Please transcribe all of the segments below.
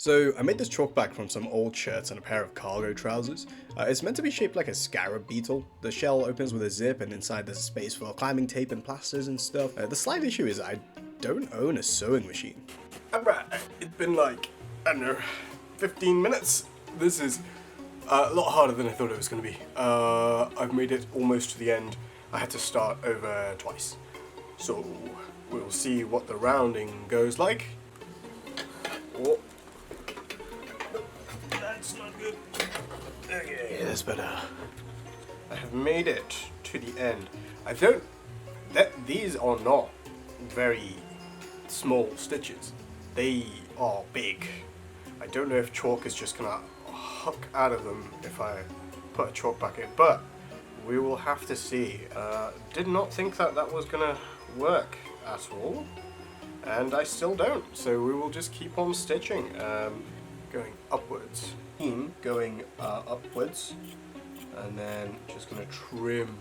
So I made this chalk bag from some old shirts and a pair of cargo trousers. It's meant to be shaped like a scarab beetle. The shell opens with a zip and inside there's a space for climbing tape and plasters and stuff. The slight issue is I don't own a sewing machine. Alright, it's been like, I don't know, 15 minutes. This is a lot harder than I thought it was going to be. I've made it almost to the end. I had to start over twice. So we'll see what the rounding goes like. Oh. That's not good. Okay, that's better. I have made it to the end. These are not very small stitches. They are big. I don't know if chalk is just gonna hook out of them if I put a chalk back in, but we will have to see. Did not think that was gonna work at all, and I still don't. So we will just keep on stitching, going upwards. Going upwards, and then just gonna trim.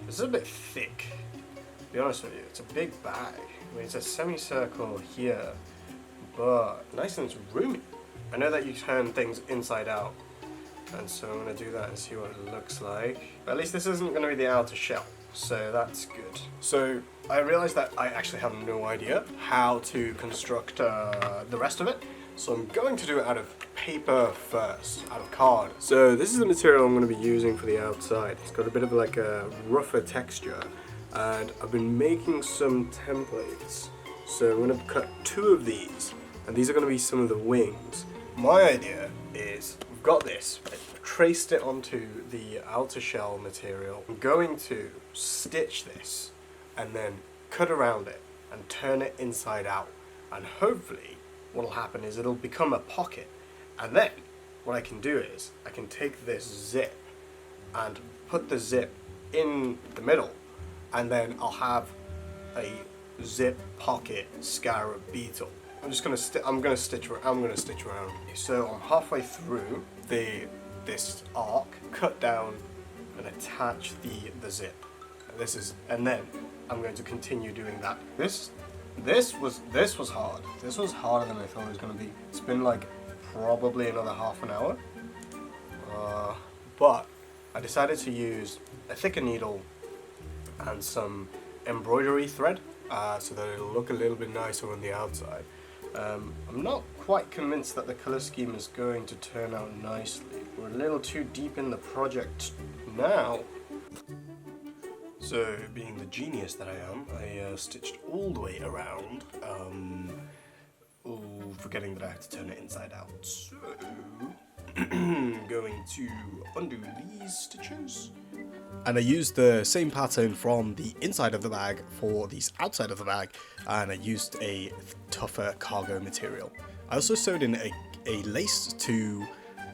This is a bit thick, to be honest with you. It's a big bag. I mean, it's a semicircle here, but nice and it's roomy. I know that you turn things inside out, and so I'm gonna do that and see what it looks like. But at least this isn't gonna be the outer shell, so that's good. So I realized that I actually have no idea how to construct the rest of it. So I'm going to do it out of paper first, out of card. So this is the material I'm going to be using for the outside. It's got a bit of like a rougher texture, and I've been making some templates. So I'm going to cut 2 of these, and these are going to be some of the wings. My idea is, we've got this, I've traced it onto the outer shell material. I'm going to stitch this, and then cut around it, and turn it inside out, and hopefully what will happen is it'll become a pocket, and then what I can do is I can take this zip and put the zip in the middle, and then I'll have a zip pocket scarab beetle. I'm gonna stitch around. So I'm halfway through this arc, cut down and attach the zip. And then I'm going to continue doing that. This was hard. This was harder than I thought it was going to be. It's been like probably another half an hour. But I decided to use a thicker needle and some embroidery thread so that it'll look a little bit nicer on the outside. I'm not quite convinced that the color scheme is going to turn out nicely. We're a little too deep in the project now. So, being the genius that I am, I stitched all the way around, forgetting that I had to turn it inside out. So, going to undo these stitches. And I used the same pattern from the inside of the bag for the outside of the bag, and I used a tougher cargo material. I also sewed in a lace to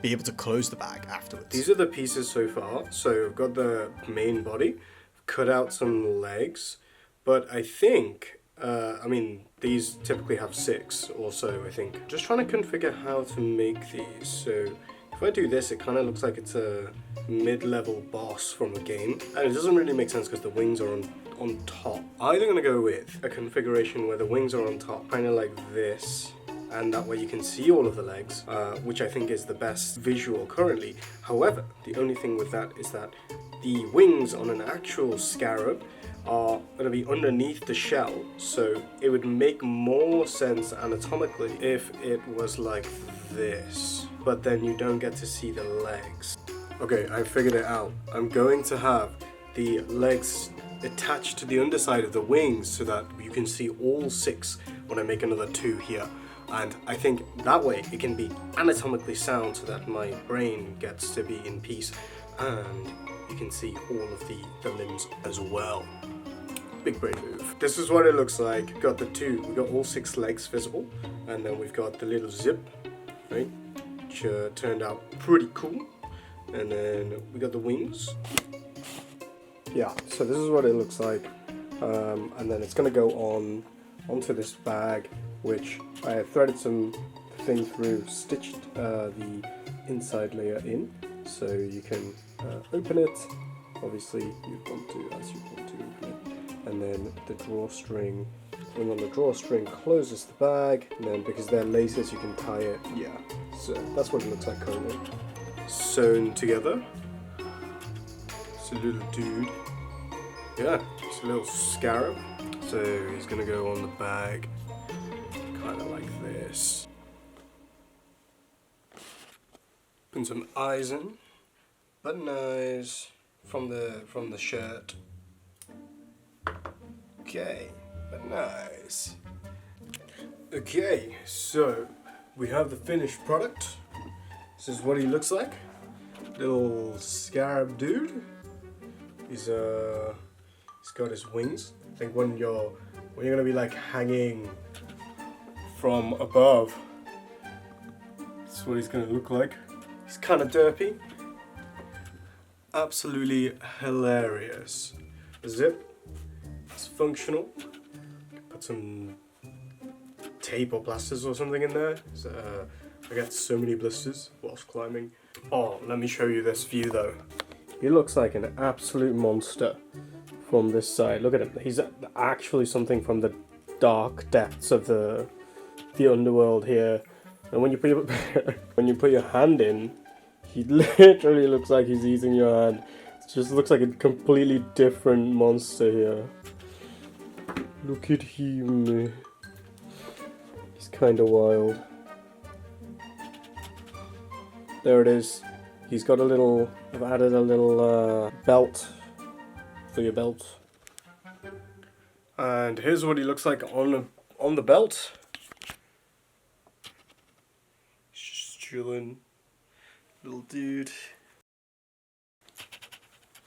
be able to close the bag afterwards. These are the pieces so far. So, I've got the main body. Cut out some legs, but I think, these typically have 6 or so, I think. Just trying to configure how to make these. So if I do this, it kind of looks like it's a mid-level boss from a game, and it doesn't really make sense because the wings are on top. I'm either going to go with a configuration where the wings are on top, kind of like this, and that way you can see all of the legs, which I think is the best visual currently. However, the only thing with that is that the wings on an actual scarab are going to be underneath the shell, so it would make more sense anatomically if it was like this, but then you don't get to see the legs. Okay, I figured it out. I'm going to have the legs attached to the underside of the wings so that you can see all 6 when I make another 2 here. And I think that way it can be anatomically sound so that my brain gets to be in peace, and you can see all of the limbs as well. Big brain move. This is what it looks like. We got all 6 legs visible, and then we've got the little zip, right, which turned out pretty cool. And then we got the wings. Yeah, so this is what it looks like, and then it's gonna go onto this bag, which I threaded some thing through, stitched the inside layer in, so you can open it. Obviously, you want to open it, and then the drawstring And then the drawstring closes the bag, and then because they're laces you can tie it. Yeah, so that's what it looks like currently. Sewn together. It's a little dude. Yeah, it's a little scarab. So he's gonna go on the bag, kind of like this. Put some eyes in, button eyes from the shirt. Okay, button eyes. Okay, so we have the finished product. This is what he looks like. Little scarab dude. He's got his wings. I think when you're gonna be like hanging from above, that's what he's gonna look like. He's kind of derpy. Absolutely hilarious. Zip. It's functional. Put some tape or plasters or something in there. I got so many blisters whilst climbing. Oh, let me show you this view though. He looks like an absolute monster from this side. Look at him. He's actually something from the dark depths of the underworld here. And when you put your hand in, he literally looks like he's eating your hand. It just looks like a completely different monster here. Look at him. He's kind of wild. There it is. He's got a little, I've added a little belt for your belt. And here's what he looks like on the belt. He's just chilling. Little dude.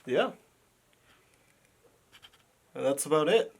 Yeah. And that's about it.